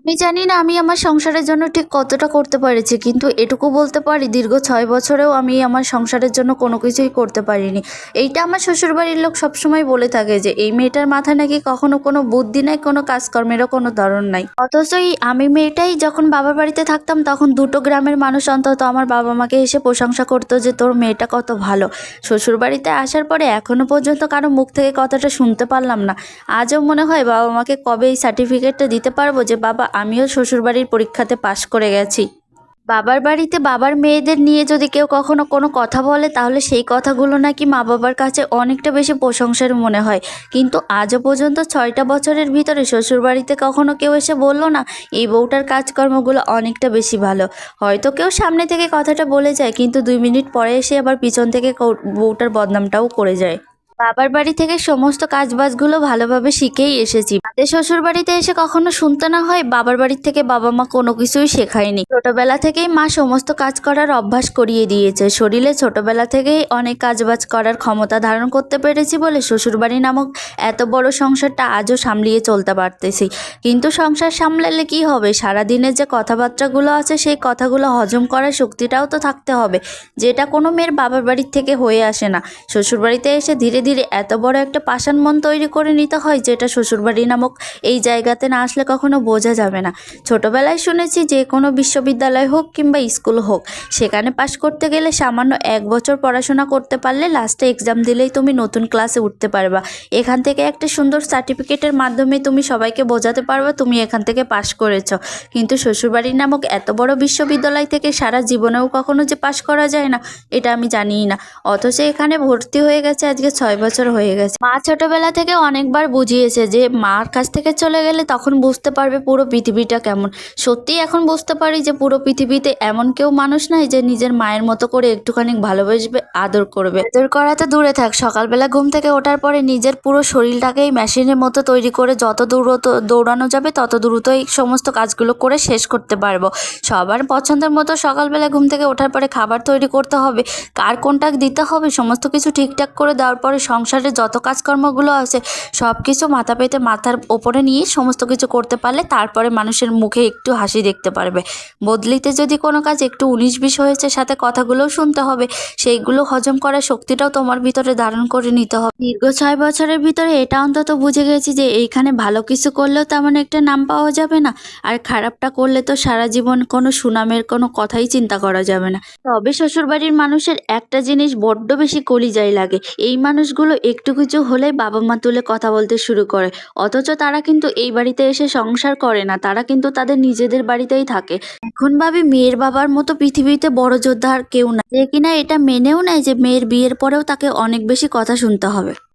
আমি জানি না আমি আমার সংসারের জন্য ঠিক কতটা করতে পেরেছি। কিন্তু এটুকু বলতে পারি দীর্ঘ ৬ বছরেও আমি আমার সংসারের জন্য কোনো কিছুই করতে পারিনি। এইটা আমার শ্বশুরবাড়ির লোক সবসময় বলে থাকে যে, "এই মেয়েটার মাথায় নাকি কখনো কোনো বুদ্ধি নাই, কোনো কাজকর্মেরও কোনো ধরন নাই।" অথচ এই আমি মেয়েটাই যখন বাবার বাড়িতে থাকতাম তখন দুটো গ্রামের মানুষ অন্তত আমার বাবা-মাকে এসে প্রশংসা করত যে, "তোর মেয়েটা কত ভালো।" শ্বশুরবাড়িতে আসার পরে এখনো পর্যন্ত কারো মুখ থেকে কথাটা শুনতে পারলাম না। আজও মনে হয় বাবা-মাকে কবে এই সার্টিফিকেটটা দিতে পারবো যে, "বাবা আমিও শ্বশুরবাড়ির পরীক্ষাতে পাশ করে গেছি।" বাবার বাড়িতে বাবার মেয়েদের নিয়ে যদি কেউ কখনো কোনো কথা বলে তাহলে সেই কথাগুলো নাকি মা-বাবার কাছে অনেকটা বেশি প্রশংসার মনে হয়। কিন্তু আজও পর্যন্ত ৬টা বছরের ভিতরে শ্বশুরবাড়িতে কখনো কেউ এসে বলল না, এই বউটার কাজকর্মগুলো অনেকটা বেশি ভালো। হয়তো কেউ সামনে থেকে কথাটা বলে যায় কিন্তু ২ মিনিট পরে এসে আবার পিছন থেকে বউটার বদনামটাও করে যায়। বাবার বাড়ি থেকে সমস্ত কাজবাজগুলো ভালোভাবে শিখেই এসেছি। তাদের শ্বশুর বাড়িতে এসে কখনো শুনতে না হয় বাবার বাড়ির থেকে বাবা মা কোনো কিছুই শেখায়নি। ছোটবেলা থেকেই মা সমস্ত কাজ করার অভ্যাস করিয়ে দিয়েছে। শরীরে ছোটবেলা থেকেই অনেক কাজবাজ করার ক্ষমতা ধারণ করতে পেরেছি বলে শ্বশুরবাড়ি নামক এত বড় সংসারটা আজও সামলিয়ে চলতে পারতেছি। কিন্তু সংসার সামলালে কি হবে? সারাদিনের যে কথাবার্তাগুলো আছে সেই কথাগুলো হজম করার শক্তিটাও তো থাকতে হবে, যেটা কোনো মেয়ের বাবার বাড়ির থেকে হয়ে আসে না। শ্বশুরবাড়িতে এসে ধীরে ধীরে এত বড় একটা পাষাণ মন তৈরি করে নিতে হয় যেটা শ্বশুরবাড়ি নামক এই জায়গাতে না আসলে কখনো বোঝা যাবে না। ছোটবেলায় শুনেছি যে কোনো বিশ্ববিদ্যালয় হোক কিংবা স্কুল হোক, সেখানে পাশ করতে গেলে সামান্য ১ বছর পড়াশোনা করতে পারলে লাস্টে এক্সাম দিলেই তুমি নতুন ক্লাসে উঠতে পারবা। এখান থেকে একটা সুন্দর সার্টিফিকেটের মাধ্যমে তুমি সবাইকে বোঝাতে পারবা তুমি এখান থেকে পাশ করেছো। কিন্তু শ্বশুরবাড়ি নামক এত বড় বিশ্ববিদ্যালয় থেকে সারা জীবনেও কখনো যে পাশ করা যায় না এটা আমি জানিই না। অথচ এখানে ভর্তি হয়ে গেছে আজকে ৬ বছর হয়ে গেছে। মা ছোটবেলা থেকে অনেকবার বুঝিয়েছে যে মার কাছ থেকে চলে গেলে তখন বুঝতে পারবে পুরো পৃথিবীটা কেমন। সত্যিই এখন বুঝতে পারি যে পুরো পৃথিবীতে এমন কেউ মানুষ নাই যে নিজের মায়ের মতো করে একটুখানি ভালোবাসবে, আদর করবে। আদর করা তো দূরে থাক, সকালবেলা ঘুম থেকে ওঠার পরে নিজের পুরো শরীরটাকেই মেশিনের মতো তৈরি করে যত দ্রুত দৌড়ানো যাবে তত দ্রুত এই সমস্ত কাজগুলো করে শেষ করতে পারবো। সবার পছন্দের মতো সকালবেলা ঘুম থেকে ওঠার পরে খাবার তৈরি করতে হবে, কার কোনটা দিতে হবে সমস্ত কিছু ঠিকঠাক করে দেওয়ার পরে সংসারে যত কাজকর্মগুলো আছে সব কিছু মাথা পেতে মাথার ওপরে নিয়ে সমস্ত কিছু করতে পারলে তারপরে মানুষের মুখে একটু হাসি দেখতে পারবে। বদলিতে যদি কোনো কাজ একটু ১৯-২০ হয়েছে সাথে কথাগুলোও শুনতে হবে, সেইগুলো হজম করার শক্তিটাও তোমার ভিতরে ধারণ করে নিতে হবে। দীর্ঘ ৬ বছরের ভিতরে এটা অন্তত বুঝে গেছি যে এইখানে ভালো কিছু করলেও তেমন একটা নাম পাওয়া যাবে না, আর খারাপটা করলে তো সারা জীবন কোনো সুনামের কোনো কথাই চিন্তা করা যাবে না। তবে শ্বশুরবাড়ির মানুষের একটা জিনিস বড্ড বেশি কলিজায় লাগে, এই মানুষগুলো একটু কিছু হলেই বাবা মা তুলে কথা বলতে শুরু করে। অথচ তারা কিন্তু এই বাড়িতে এসে সংসার করে না, তারা কিন্তু তাদের নিজেদের বাড়িতেই থাকে। এখন ভাবি মেয়ের বাবার মতো পৃথিবীতে বড় যোদ্ধা আর কেউ না, যে কিনা এটা মেনেও নেয় যে মেয়ের বিয়ের পরেও তাকে অনেক বেশি কথা শুনতে হবে।